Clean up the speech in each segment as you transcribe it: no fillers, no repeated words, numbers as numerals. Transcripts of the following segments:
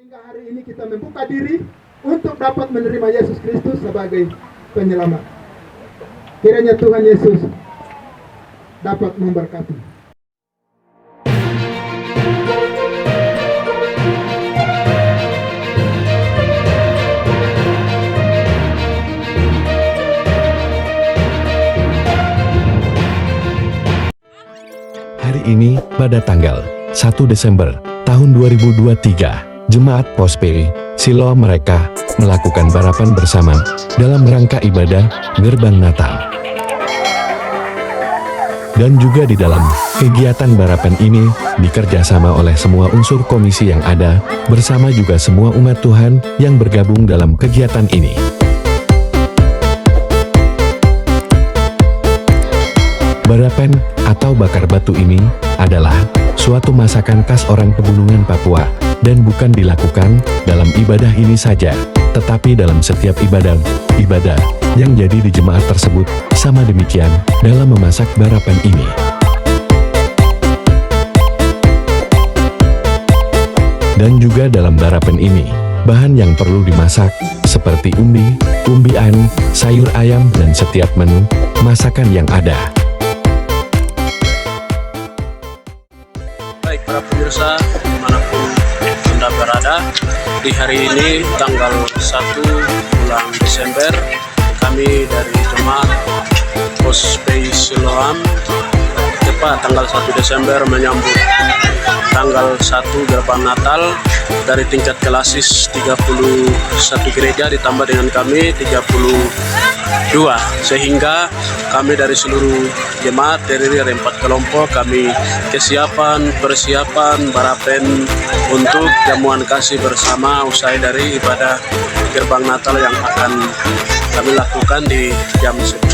Sehingga hari ini kita membuka diri untuk dapat menerima Yesus Kristus sebagai penyelamat. Kiranya Tuhan Yesus dapat memberkati. Hari ini, pada tanggal 1 Desember tahun 2023, Jemaat Pospe Siloam mereka melakukan balapan bersama dalam rangka ibadah Gerbang Natal. Dan juga di dalam kegiatan balapan ini dikerjasama oleh semua unsur komisi yang ada, bersama juga semua umat Tuhan yang bergabung dalam kegiatan ini. Balapan atau bakar batu ini adalah suatu masakan khas orang pegunungan Papua dan bukan dilakukan dalam ibadah ini saja, tetapi dalam setiap ibadah yang jadi di jemaat tersebut. Sama demikian dalam memasak balapan ini. Dan juga dalam balapan ini, bahan yang perlu dimasak seperti umbi-umbian, sayur ayam dan setiap menu masakan yang ada. Baik para pemirsa dimanapun Anda berada, di hari ini tanggal 1 bulan Desember, kami dari Jemaat Pospe Siloam tepat tanggal 1 Desember menyambut tanggal 1 Gerbang Natal dari tingkat kelasis 31 gereja ditambah dengan kami 32, sehingga kami dari seluruh jemaat terdiri dari 4 kelompok. Kami persiapan balapan untuk jamuan kasih bersama usai dari ibadah Gerbang Natal yang akan kami lakukan di jam 10.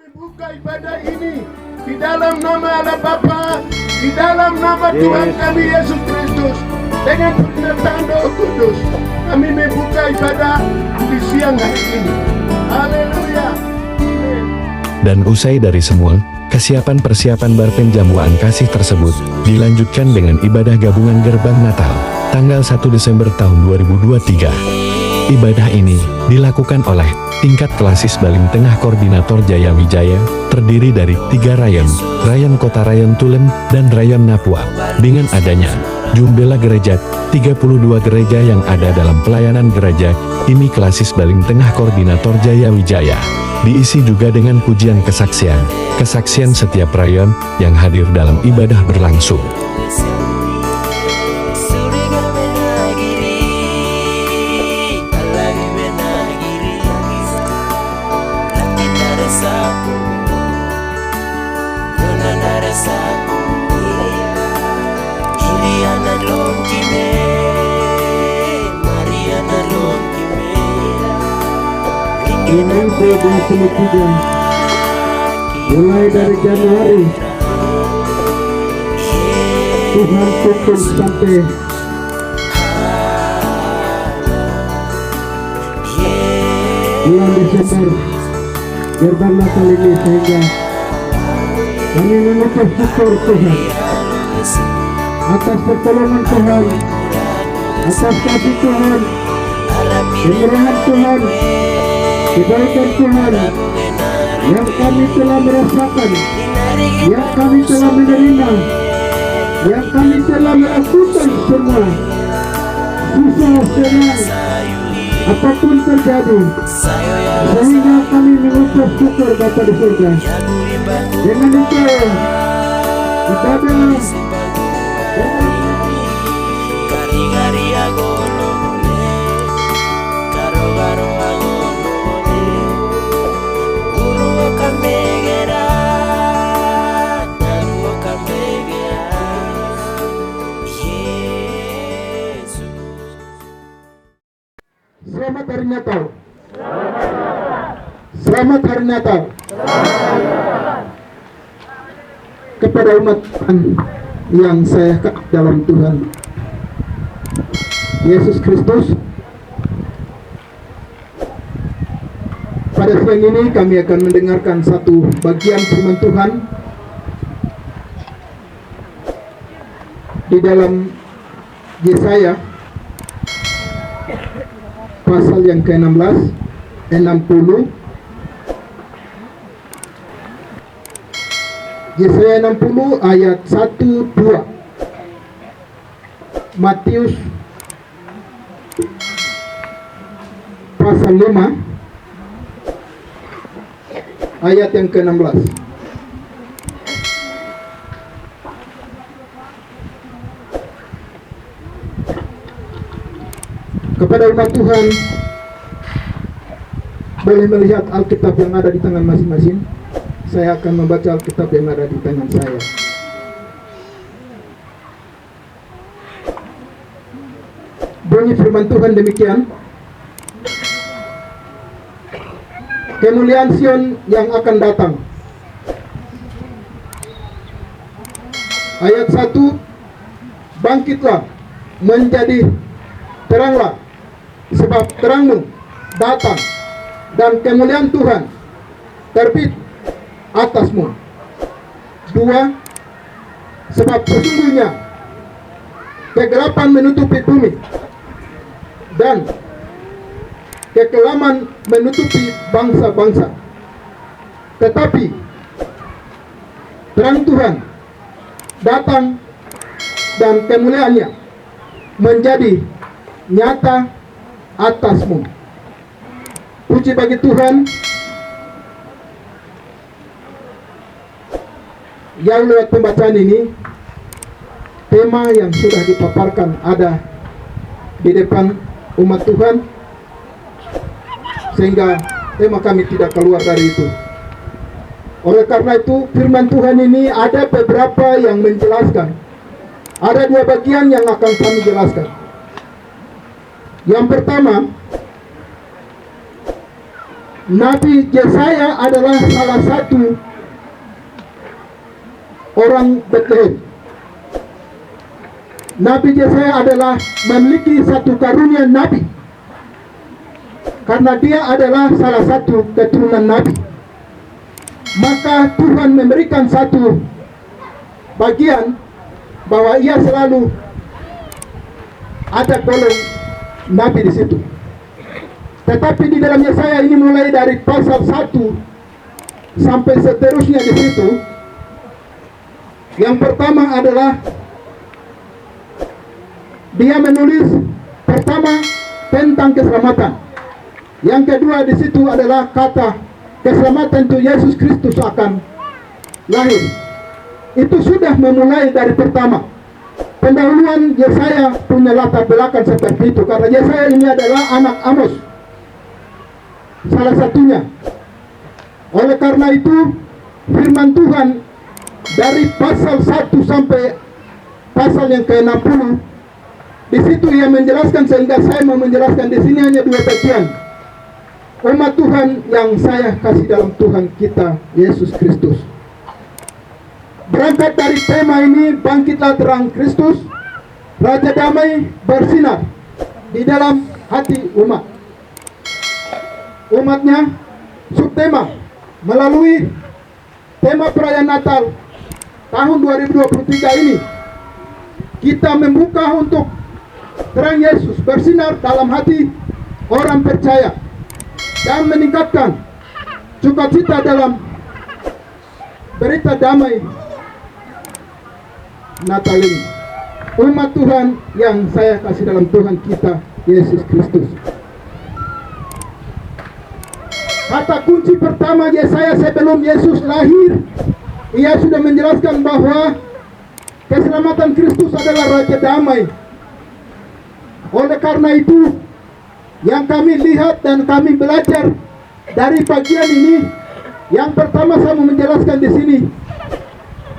Membuka ibadah ini di dalam nama Allah Bapa, di dalam nama Tuhan kami Yesus Kristus, dengan penyertaan Roh Kudus, kami membuka ibadah di siang hari ini. Haleluya. Dan usai dari semua kesiapan persiapan balapan jamuan kasih tersebut, dilanjutkan dengan ibadah gabungan Gerbang Natal tanggal 1 Desember tahun 2023. Ibadah ini dilakukan oleh tingkat kelasis Baling Tengah Koordinator Jaya Wijaya, terdiri dari 3 rayon Kota Rayon Tulen dan Rayon Napua, dengan adanya jumlah gereja 32 gereja yang ada dalam pelayanan gereja ini. Kelasis Baling Tengah Koordinator Jaya Wijaya diisi juga dengan pujian kesaksian setiap rayon yang hadir dalam ibadah berlangsung. Dengan program semestinya mulai dari Januari, Tuhan tuntun sampai bulan Desember Gerbang Natal ini, sehingga kami mengucap syukur Tuhan atas pertolongan Tuhan, atas kasih Tuhan, kemurahan Tuhan, kebaikan Tuhan yang kami telah merasakan, yang kami telah menerima, yang kami telah melakukan semua, susah senang apapun terjadi, sehingga kami mengucap syukur Bapa di surga. Dengan itu ibadah Selamat Hari Natal. Selamat Hari Natal. Kepada umat yang saya kasih dalam Tuhan Yesus Kristus, pada siang ini kami akan mendengarkan satu bagian firman Tuhan di dalam Yesaya pasal yang ke-16, 60. Yesaya 60 ayat 1-2. Matius pasal 5 ayat yang ke-16. Kepada umat Tuhan, boleh melihat Alkitab yang ada di tangan masing-masing. Saya akan membaca Alkitab yang ada di tangan saya. Bunyi firman Tuhan demikian. Kemuliaan Sion yang akan datang. Ayat 1. Bangkitlah, menjadi teranglah, sebab terangmu datang, dan kemuliaan Tuhan terbit atasmu. 2. Sebab sesungguhnya kegelapan menutupi bumi, dan kekelaman menutupi bangsa-bangsa. Tetapi terang Tuhan datang, dan kemuliaannya menjadi nyata atasmu. Puji bagi Tuhan. Yang lewat pembacaan ini, tema yang sudah dipaparkan ada di depan umat Tuhan, sehingga tema kami tidak keluar dari itu. Oleh karena itu, firman Tuhan ini ada beberapa yang menjelaskan. Ada 2 bagian yang akan kami jelaskan. Yang pertama, Nabi Yesaya adalah salah satu orang Bethlehem. Nabi Yesaya adalah memiliki satu karunia nabi, karena dia adalah salah satu keturunan nabi. Maka Tuhan memberikan satu bagian bahwa ia selalu ada golong nabi di situ. Tetapi di dalam Yesaya ini mulai dari pasal 1 sampai seterusnya di situ. Yang pertama adalah dia menulis pertama tentang keselamatan. Yang kedua di situ adalah kata keselamatan itu Yesus Kristus akan lahir. Itu sudah memulai dari pertama. Pendahuluan Yesaya punya latar belakang seperti itu, karena Yesaya ini adalah anak Amos, salah satunya. Oleh karena itu, firman Tuhan dari pasal 1 sampai pasal yang ke-60, di situ ia menjelaskan, sehingga saya mau menjelaskan di sini hanya 2 bagian. Umat Tuhan yang saya kasih dalam Tuhan kita Yesus Kristus. Berangkat dari tema ini, bangkitlah terang Kristus, Raja Damai bersinar di dalam hati umat. Umatnya, subtema melalui tema perayaan Natal tahun 2023 ini, kita membuka untuk terang Yesus bersinar dalam hati orang percaya dan meningkatkan sukacita dalam berita damai Natal ini. Umat Tuhan yang saya kasih dalam Tuhan kita Yesus Kristus. Kata kunci pertama Yesaya sebelum Yesus lahir, ia sudah menjelaskan bahwa keselamatan Kristus adalah Raja Damai. Oleh karena itu, yang kami lihat dan kami belajar dari bagian ini, yang pertama saya mau menjelaskan di sini.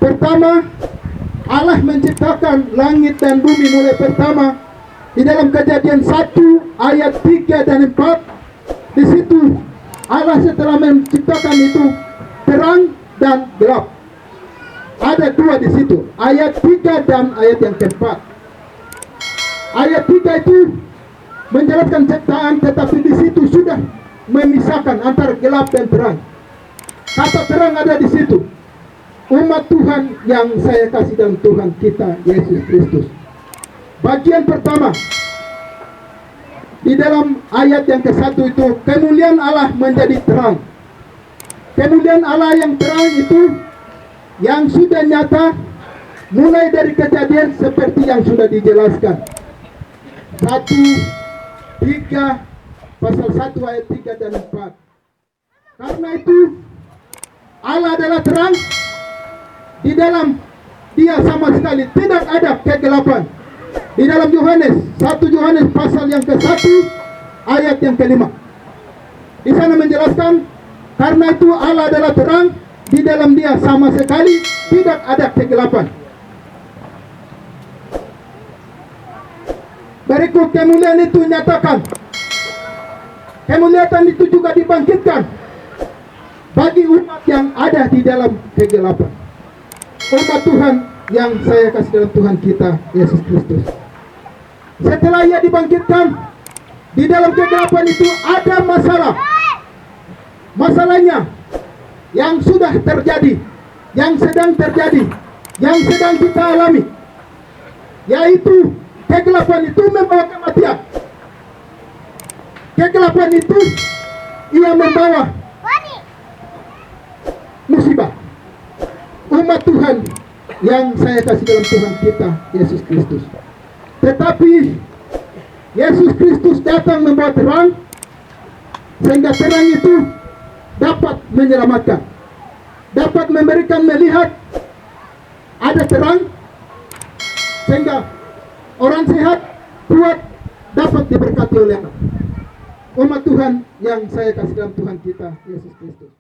Pertama, Allah menciptakan langit dan bumi mulai pertama di dalam Kejadian 1 ayat 3 dan 4. Di situ Allah setelah menciptakan itu terang dan gelap. Ada dua di situ, ayat 3 dan ayat yang keempat. Ayat 3 itu menjelaskan ciptaan, tetapi di situ sudah memisahkan antara gelap dan terang. Kata terang ada di situ. Umat Tuhan yang saya kasih dalam Tuhan kita Yesus Kristus. Bagian pertama di dalam ayat yang ke-1 itu, kemuliaan Allah menjadi terang. Kemuliaan Allah yang terang itu yang sudah nyata mulai dari kejadian seperti yang sudah dijelaskan. 1:3 pasal 1 ayat 3 dan 4. Karena itu Allah adalah terang. Di dalam dia sama sekali tidak ada kegelapan. Di dalam Yohanes 1 Yohanes pasal yang ke-1 ayat yang ke-5. Di sana menjelaskan karena itu Allah adalah terang, di dalam dia sama sekali tidak ada kegelapan. Berikut kemuliaan itu nyatakan. Kemuliaan itu juga dibangkitkan bagi umat yang ada di dalam kegelapan. Umat Tuhan yang saya kasih dalam Tuhan kita Yesus Kristus. Setelah ia dibangkitkan, di dalam kegelapan itu ada masalah. Masalahnya yang sudah terjadi, yang sedang terjadi, yang sedang kita alami, yaitu kegelapan itu membawa kematian. Kegelapan itu ia membawa musibah. Umat Tuhan yang saya kasih dalam Tuhan kita Yesus Kristus. Tetapi Yesus Kristus datang membawa terang, sehingga terang itu dapat menyelamatkan, dapat memberikan melihat ada terang, sehingga orang sehat, kuat, dapat diberkati oleh Allah. Umat Tuhan yang saya kasih dalam Tuhan kita Yesus Kristus.